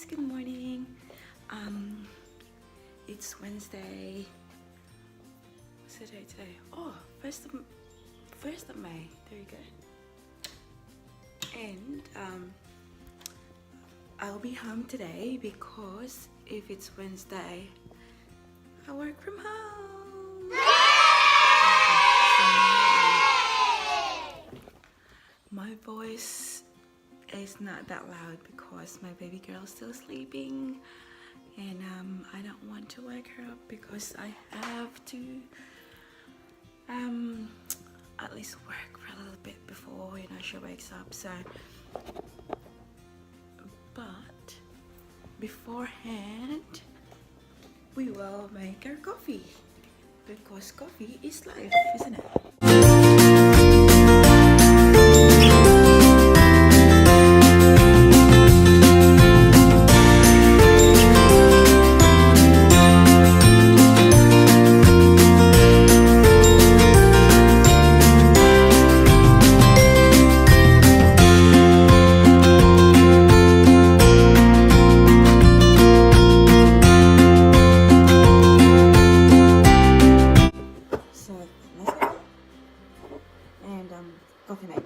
good morning. It's Wednesday. What's the day today? Oh, 1st of May. There you go. And I'll be home today because if it's Wednesday, I work from home. My voice is not that loud because my baby girl is still sleeping, and I don't want to wake her up because I have to at least work for a little bit before she wakes up. So, but beforehand we will make our coffee because coffee is life, isn't it? Coffee mate.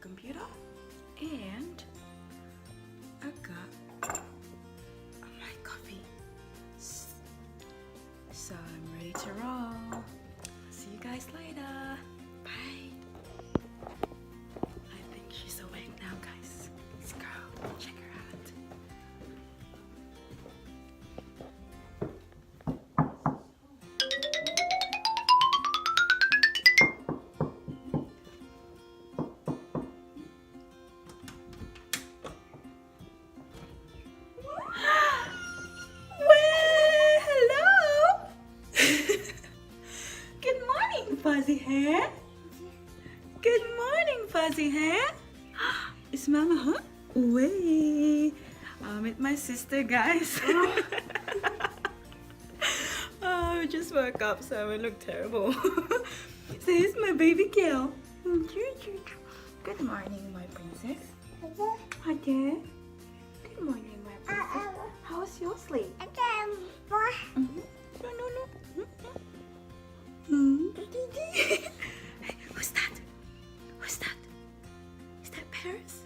Computer and I got my coffee, so I'm ready to roll. See you guys later. Bye. I think she's awake now, guys. Let's go check her out. Fuzzy hair. Good morning, fuzzy hair. Is Mama home? Wait. I'm with my sister, guys. I just woke up, so I look terrible. So here's my baby girl. Good morning, my princess. Hi there. Good morning, my princess. How was your sleep? Hey, who's that? Who's that? Is that Paris?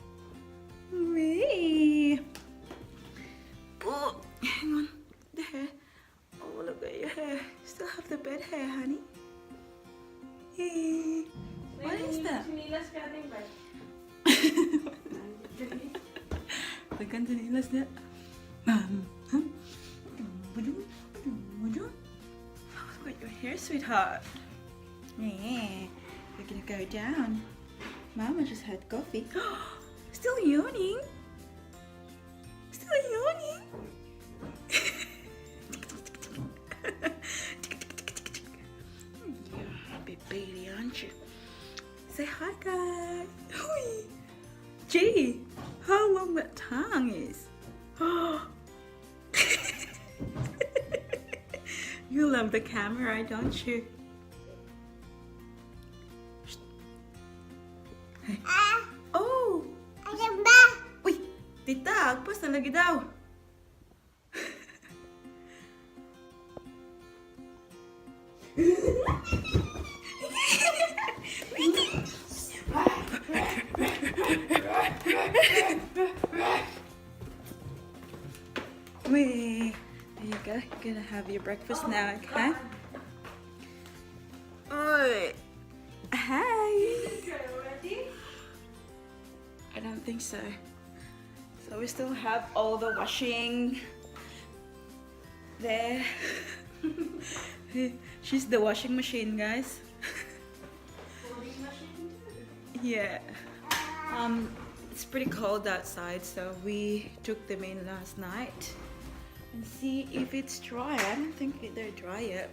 Wait. Oh, hang on. The hair. Oh, look at your hair. You still have the bed hair, honey. Hey. What is that? Tekan sinilas dia. Look at your hair, sweetheart. Yeah, we're gonna go down. Mama just had coffee. Still yawning? Still yawning? You're a happy baby, aren't you? Say hi, guys. Gee, how long that tongue is. You love the camera, don't you? Oh! Uy! Tita, agpas na lagi daw. Wait. There you go. You're gonna have your breakfast now, okay? Oh. Hi. I don't think so. So we still have all the washing there. She's the washing machine, guys. Yeah. it's pretty cold outside, so we took them in last night and see if it's dry. I don't think they're dry yet.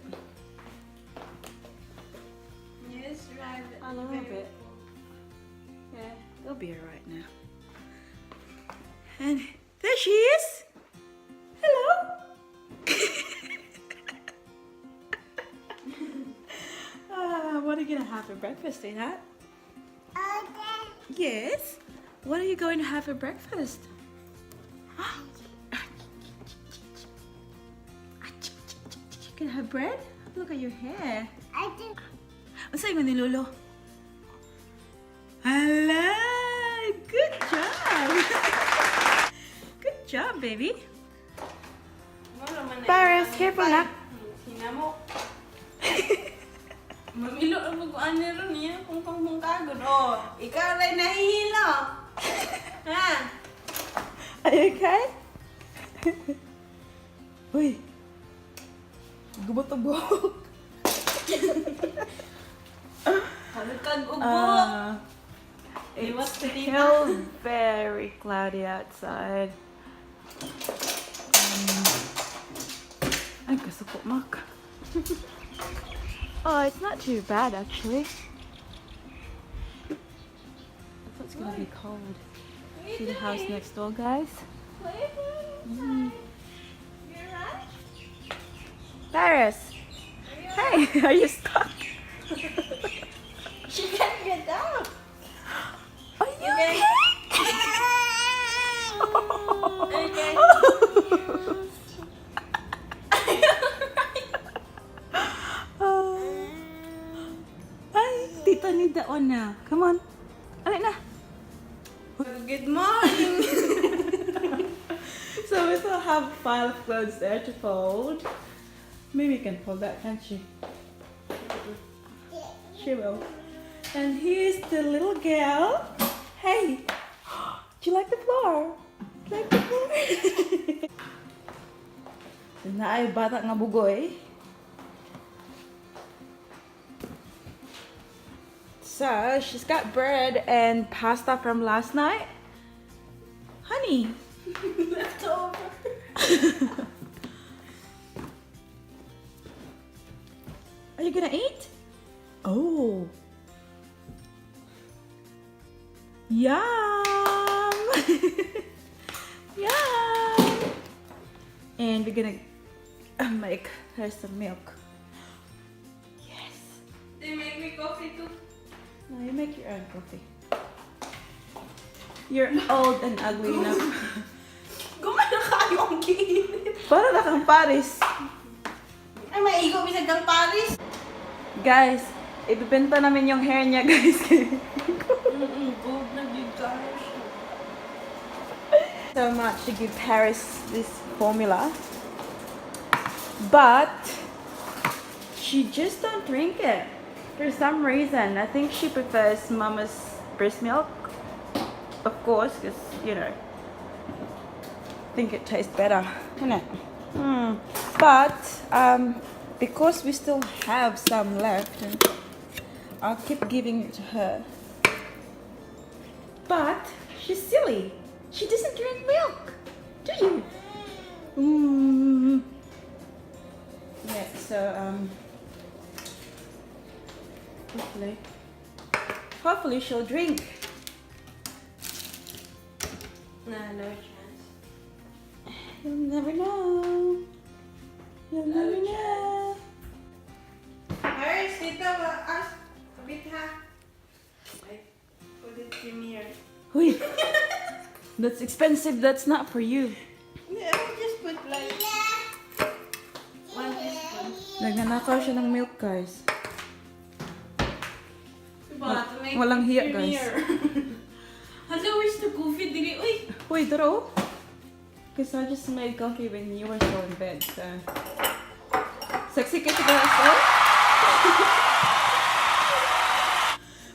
Yes, dry. A little bit. Yeah, they'll be alright now. And there she is. Hello. What are you gonna have for breakfast, Dina? Yes. What are you going to have for breakfast? You gonna have bread? Look at your hair. What's that ni Lolo? Hello. Good job. Good job, baby. Paris, careful na. Hinamo. Mamilo ang mag-ano ron niya kung pangkagod. Oh, ikaw rin nahihilo. Ha? Are you okay? Uy. Gubot-ubok. Halukag ubok. It's still very cloudy outside. Ay, kasupok mak. Oh, it's not too bad actually. I thought it's gonna be cold. See the house next door, guys? Paris! Hey, are you stuck? She can't get down. Are you okay? Okay. Ay, tita need the on na. Come on. Alay na. Good morning. So we still have a pile of clothes there to fold. Maybe you can fold that, can't she? She will. And here's the little girl. Hey, do you like the floor? Do you like the floor? Na ay bata nga bugoy. So she's got bread and pasta from last night. Honey. Leftover. Are you gonna eat? Oh. Yum! Yum! And we're gonna make her some milk. Yes. They make me coffee too. No, you make your own coffee. You're old and ugly enough. Gumana kayo ang kiinit. Para na kang Paris. Ay, maigo bisag kang Paris. Guys, ibibenta namin yung hair niya, guys. Gold na dito tayo siya. So much to give Paris this formula. But she just don't drink it. For some reason, I think she prefers Mama's breast milk. Of course, because, you know, I think it tastes better, isn't it? But, because we still have some left, I'll keep giving it to her. But, she's silly. She doesn't drink milk, do you? Yeah, so, hopefully she'll drink. Nah, no chance. You'll never know. You'll never know. Paris, dito ba? Kabit ha. Ay, put it in here. Wait, that's expensive. That's not for you. Yeah, I'll just put like 1 teaspoon. Nagnanakaw siya ng milk, guys. Diba, to make Walang hiya, it guys. creamier. Hello, where's the coffee? Dili, uy! Wait, daro? Because I just made coffee when you were still in bed, so... Sexy ka siya, guys.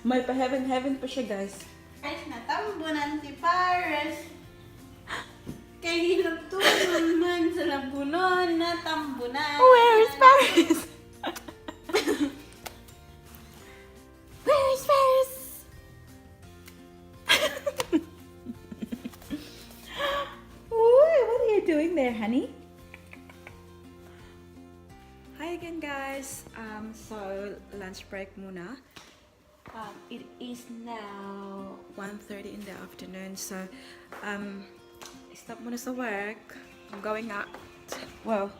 May pa-heaven pa siya, guys. Ay, natambunan si Paris. Kay hinagtunan man sa labunon, natambunan. Where is Paris? Where is Paris? doing there, honey? Hi again, guys. So lunch break muna. It is now 1:30 in the afternoon. So stop muna sa work. I'm going out. Well,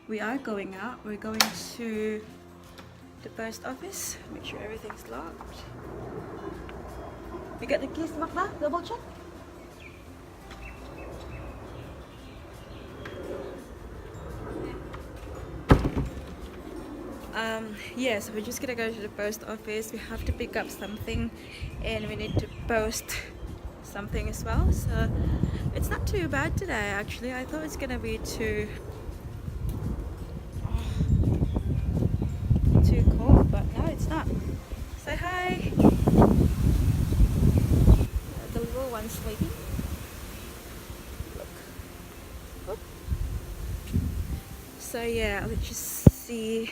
we are going out. We're going to the post office. Make sure everything's locked. You got the keys, Makla? Double check. Yes, we're just gonna go to the post office. We have to pick up something and we need to post something as well. So it's not too bad today actually. I thought it's gonna be too cold, but no, it's not. Say hi. The little one's sleeping. Look. Oop. So yeah, let's just see.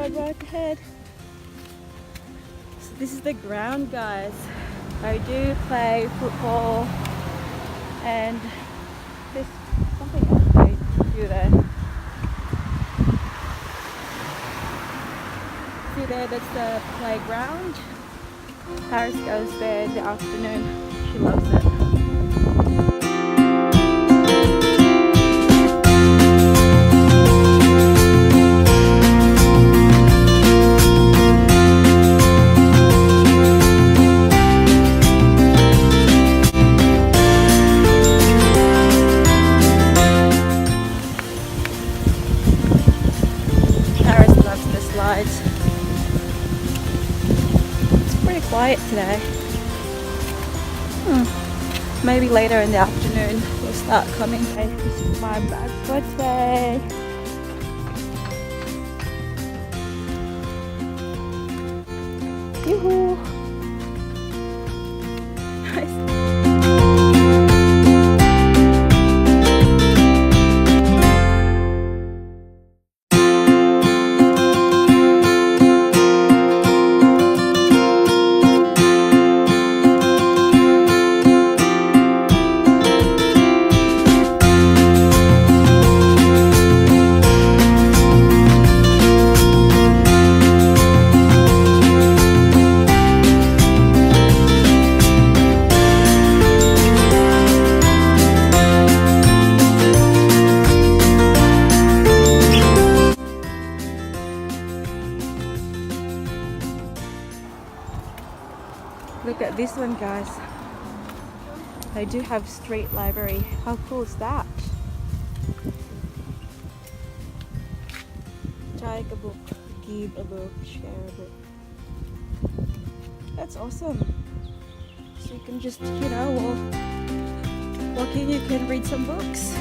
Right ahead. So this is the ground, guys. I do play football and there's something else I do there. See there, that's the playground. Paris goes there in the afternoon. She loves it. It's pretty quiet today. Maybe later in the afternoon we'll start coming. This is my bag for today. Yoo-hoo! Nice. Look at this one, guys. They do have street library. How cool is that? Take a book, give a book, share a book. That's awesome. So you can just, you know, walk in, you can read some books.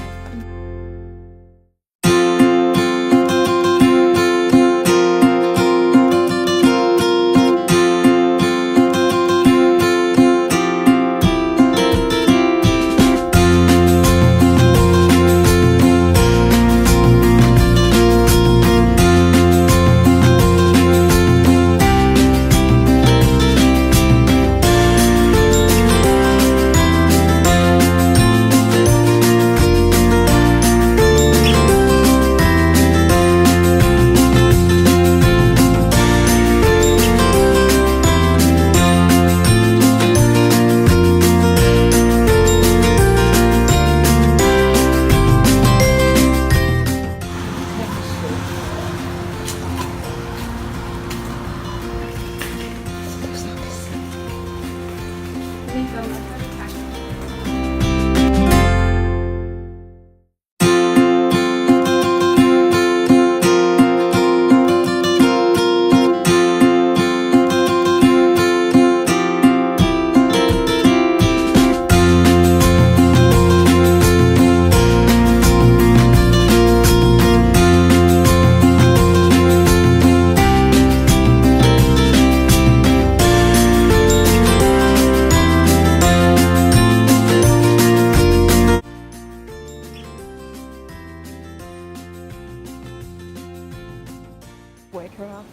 Wake her up.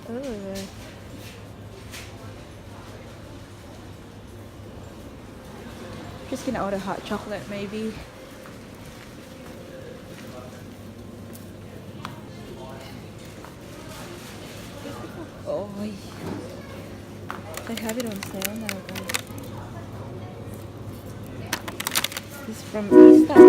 Ugh. Just gonna order hot chocolate maybe. Oh, they have it on sale now, guys. This is from Easter.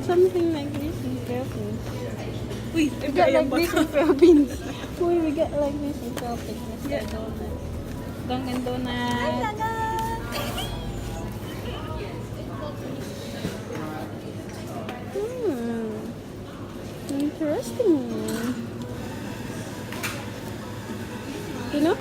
Something like this in Philippines. Wait, We got like this in Philippines. Uy, we got like this in Philippines. Yeah. Dunkin' Donuts. Interesting. You know?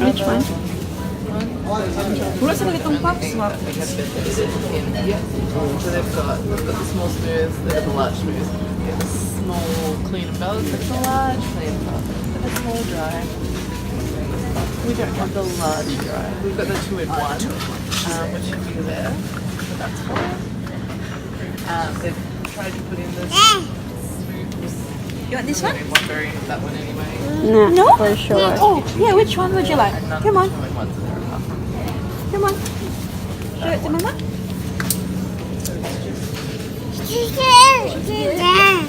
Which one? Wala sila itong pop swap. So they've got the small smooths, they've got the large smooths. Get the small clean and balanced, like the large clean and balanced. And the small dry. We don't have the large dry. We've got the 2-in-1, which should be there. So that's fine. They've tried to put in the smooths. You want this one? One variant of that one anyway. No? For sure. Oh, yeah, which one would you like? And none Come of on, the 2-in-1s are there apart from come on. Show it to Mama.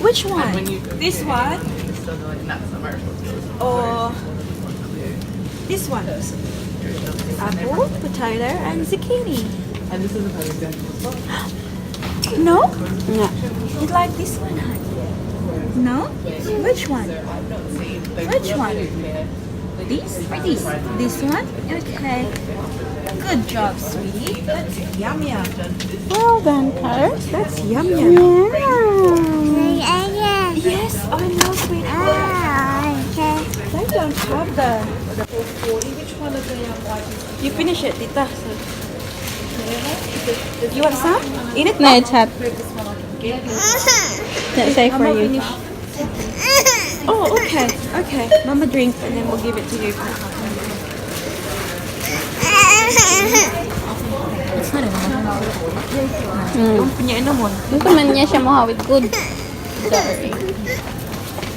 Which when one? you This one it's still like, and that's not my responsibility. or this one? Apple, potato, and zucchini. And this is a bad example as well. No? No. You like this one, huh? No? Which one? Which one? This or this? This one? Okay. Good job, sweetie. That's yum yum. Well done, Paris. That's yum yum. Yes, I know, sweetheart. They don't have the 440. Which one of the white? You finish it, Tita. You want some? Eat it? No, it's hot. That's safe for Mama you. finish. Oh, okay. Okay. Mama drink and then we'll give it to you. It's not enough. Yung punya naman. Ito man niya siya mohawit good.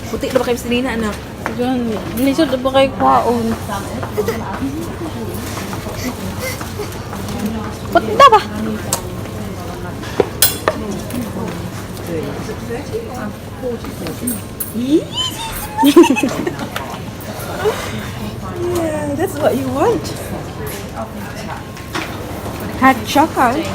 Puti na ba kayo sa nina, anak? Diyan, lisod na ba kayo kwaon? Punta ba? Yeah, that's what you want. Hot chocolate.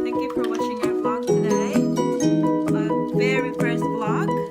Thank you for watching our vlog today. Our very first vlog.